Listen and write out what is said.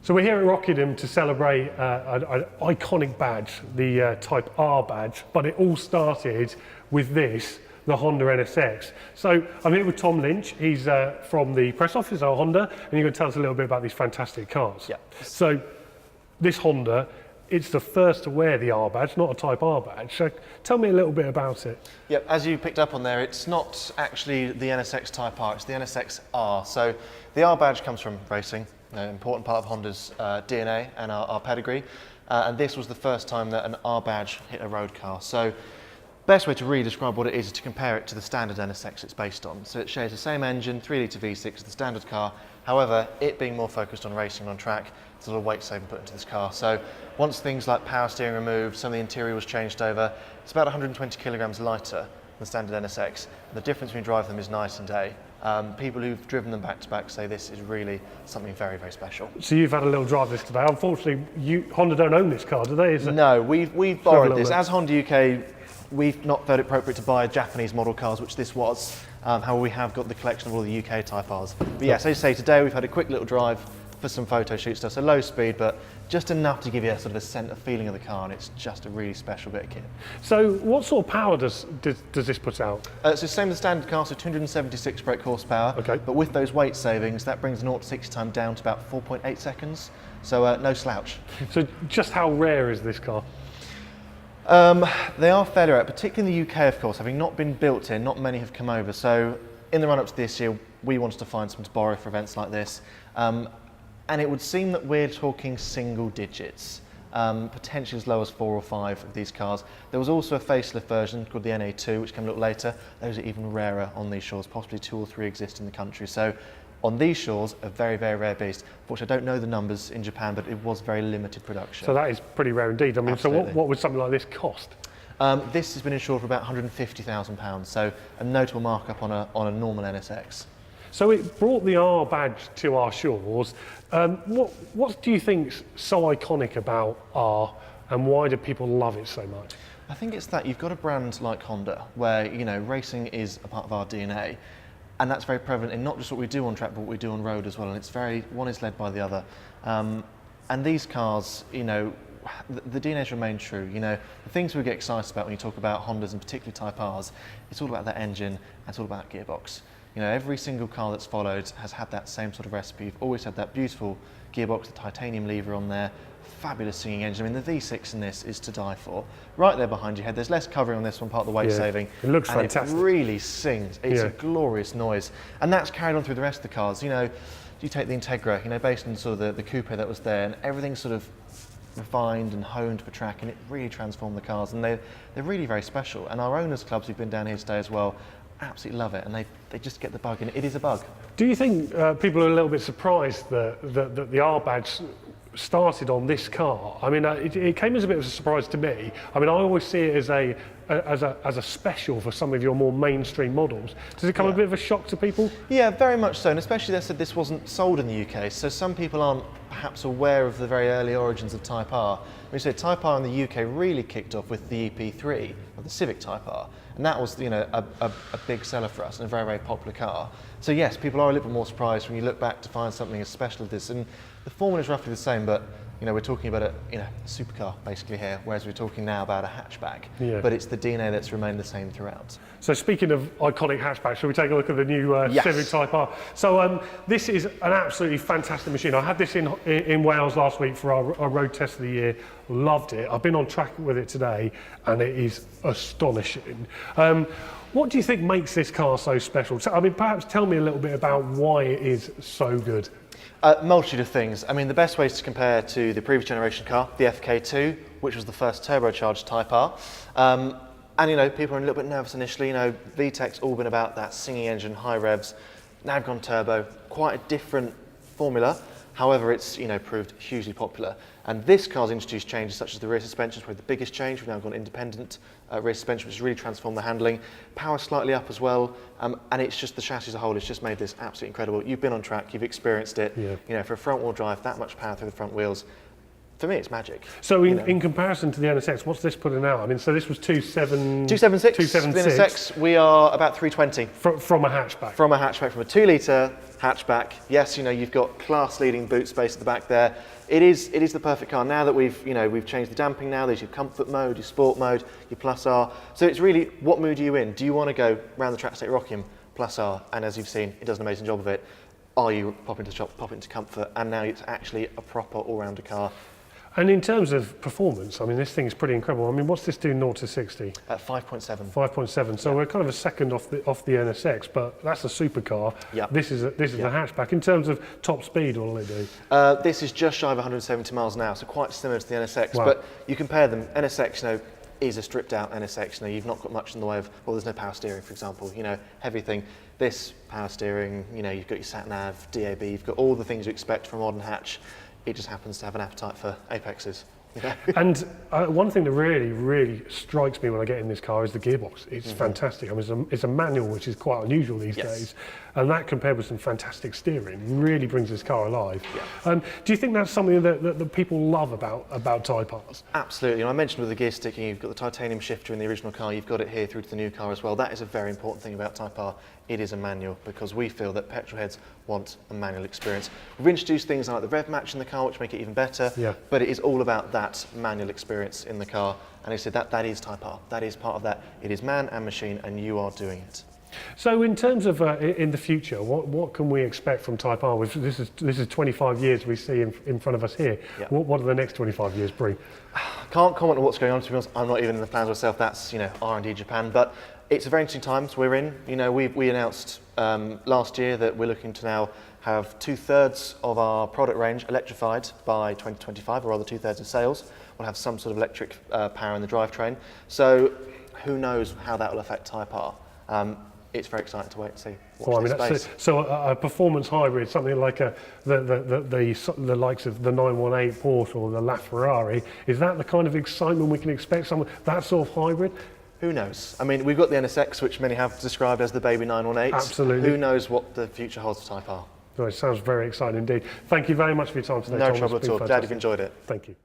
So we're here at Rockingham to celebrate an iconic badge, the Type R badge, but it all started with this, the Honda NSX. So I'm here with Tom Lynch. He's from the press office at Honda, and you're going to tell us a little bit about these fantastic cars. Yeah. So this Honda, it's the first to wear the R badge, not a Type R badge. So tell me a little bit about it. Yep, as you picked up on there, it's not actually the NSX Type R, it's the NSX R. So the R badge comes from racing, an important part of Honda's DNA and our pedigree. And this was the first time that an R badge hit a road car. So best way to really describe what it is to compare it to the standard NSX it's based on. So it shares the same engine, 3-litre V6 as the standard car. However, it being more focused on racing on track, it's a little weight saving put into this car. So once things like power steering removed, some of the interior was changed over, it's about 120 kilograms lighter than the standard NSX. And the difference between driving them is night and day. People who've driven them back to back say this is really something very, very special. So you've had a little drive this today. Unfortunately, Honda don't own this car, do they? No, we've borrowed this. As Honda UK, we've not felt it appropriate to buy Japanese model cars, which this was. However, we have got the collection of all the UK Type Rs. But yes, as you say, today we've had a quick little drive for some photo shoot stuff, so low speed, but just enough to give you a sort of a sense of feeling of the car, and it's just a really special bit of kit. So what sort of power does this put out? It's the same as the standard car, so 276 brake horsepower, okay. But with those weight savings, that brings the 0 to 60 time down to about 4.8 seconds, so no slouch. So just how rare is this car? They are fairly rare, particularly in the UK, of course. Having not been built here, not many have come over. So in the run-up to this year, we wanted to find some to borrow for events like this. And it would seem that we're talking single digits, potentially as low as 4 or 5 of these cars. There was also a facelift version called the NA2, which came a little later. Those are even rarer on these shores, possibly 2 or 3 exist in the country. So on these shores, a very, very rare beast. Unfortunately, I don't know the numbers in Japan, but it was very limited production. So that is pretty rare indeed. I mean, Absolutely. So what would something like this cost? This has been insured for about £150,000, so a notable markup on a normal NSX. So it brought the R badge to our shores. What do you think's so iconic about R, and why do people love it so much? I think it's that you've got a brand like Honda, where racing is a part of our DNA. And that's very prevalent in not just what we do on track, but what we do on road as well. And it's one is led by the other. And these cars, the DNA's remain true. The things we get excited about when you talk about Hondas and particularly Type Rs, it's all about that engine and it's all about that gearbox. Every single car that's followed has had that same sort of recipe. You've always had that beautiful gearbox, the titanium lever on there, fabulous singing engine. I mean, the V6 in this is to die for. Right there behind your head, there's less covering on this one, part of the weight saving. It looks fantastic. It really sings. It's a glorious noise. And that's carried on through the rest of the cars. You take the Integra, based on sort of the coupe that was there, and everything's sort of refined and honed for track, and it really transformed the cars. And they're really very special. And our owners' clubs who've been down here today as well, absolutely love it, and they just get the bug, and it is a bug. Do you think people are a little bit surprised that the R badge started on this car? I mean, it came as a bit of a surprise to me. I mean, I always see it as a special for some of your more mainstream models. Does it come a bit of a shock to people? Yeah, very much so, and especially they said this wasn't sold in the UK, so some people aren't perhaps aware of the very early origins of Type R. We said Type R in the UK really kicked off with the EP3, or the Civic Type R, and that was a big seller for us and a very, very popular car. So yes, people are a little bit more surprised when you look back to find something as special as this, and the formula is roughly the same, but we're talking about a supercar basically here, whereas we're talking now about a hatchback. Yeah. But it's the DNA that's remained the same throughout. So speaking of iconic hatchbacks, shall we take a look at the new Civic Type R? So this is an absolutely fantastic machine. I had this in Wales last week for our road test of the year. Loved it. I've been on track with it today, and it is astonishing. What do you think makes this car so special? So, I mean, perhaps tell me a little bit about why it is so good. Multitude of things. I mean, the best way is to compare to the previous generation car, the FK2, which was the first turbocharged Type R. And people are a little bit nervous initially. VTEC's all been about that singing engine, high revs. Now we've gone turbo, quite a different formula. However, it's proved hugely popular. And this car's introduced changes such as the rear suspension, is probably the biggest change. We've now got independent rear suspension, which has really transformed the handling. Power slightly up as well, and it's just the chassis as a whole has just made this absolutely incredible. You've been on track, you've experienced it. Yeah. For a front wheel drive, that much power through the front wheels, for me, it's magic. So in comparison to the NSX, what's this putting out? I mean, so this was 276. 276. The NSX, we are about 320. From a hatchback. From a hatchback, from a 2-litre hatchback. Yes, you've got class-leading boot space at the back there. It is the perfect car. Now that we've changed the damping now, there's your comfort mode, your sport mode, your Plus R. So it's really, what mood are you in? Do you want to go round the track state rocking Plus R? And as you've seen, it does an amazing job of it. Are you pop into shop, pop into comfort? And now it's actually a proper all-rounder car. And in terms of performance, I mean, this thing is pretty incredible. I mean, what's this do 0 to 60? At 5.7. 5.7. So we're kind of a second off the NSX, but that's a supercar. Yeah. This is a hatchback. In terms of top speed, what will it do? This is just shy of 170 miles an hour, so quite similar to the NSX. Wow. But you compare them. NSX, is a stripped-out NSX. You've not got much in the way of, well, there's no power steering, for example. Heavy thing. This power steering. You've got your sat nav, DAB. You've got all the things you expect from a modern hatch. It just happens to have an appetite for apexes. And one thing that really, really strikes me when I get in this car is the gearbox. It's fantastic. I mean, it's a manual, which is quite unusual these days. And that, compared with some fantastic steering, really brings this car alive. Yeah. Do you think that's something that people love about Type Rs? Absolutely. And I mentioned with the gear sticking, you've got the titanium shifter in the original car. You've got it here through to the new car as well. That is a very important thing about Type R. It is a manual, because we feel that petrol heads want a manual experience. We've introduced things like the rev match in the car, which make it even better. Yeah. But it is all about that manual experience in the car. And I said that is Type R. That is part of that. It is man and machine, and you are doing it. So in terms of in the future, what can we expect from Type R? This is 25 years we see in front of us here. Yeah. What do the next 25 years bring? Can't comment on what's going on, to be honest. I'm not even in the plans myself. That's R&D Japan. But it's a very interesting times we're in. We announced last year that we're looking to now have 2/3 of our product range electrified by 2025, or rather 2/3 of sales will have some sort of electric power in the drivetrain. So who knows how that will affect Type R. It's very exciting to wait and see. So a performance hybrid, something like the likes of the 918 Porsche or the LaFerrari, is that the kind of excitement we can expect? That sort of hybrid? Who knows? I mean, we've got the NSX, which many have described as the baby 918. Absolutely. Who knows what the future holds for Type R? It sounds very exciting indeed. Thank you very much for your time today, No Thomas. trouble at all. Glad you've enjoyed it. Thank you.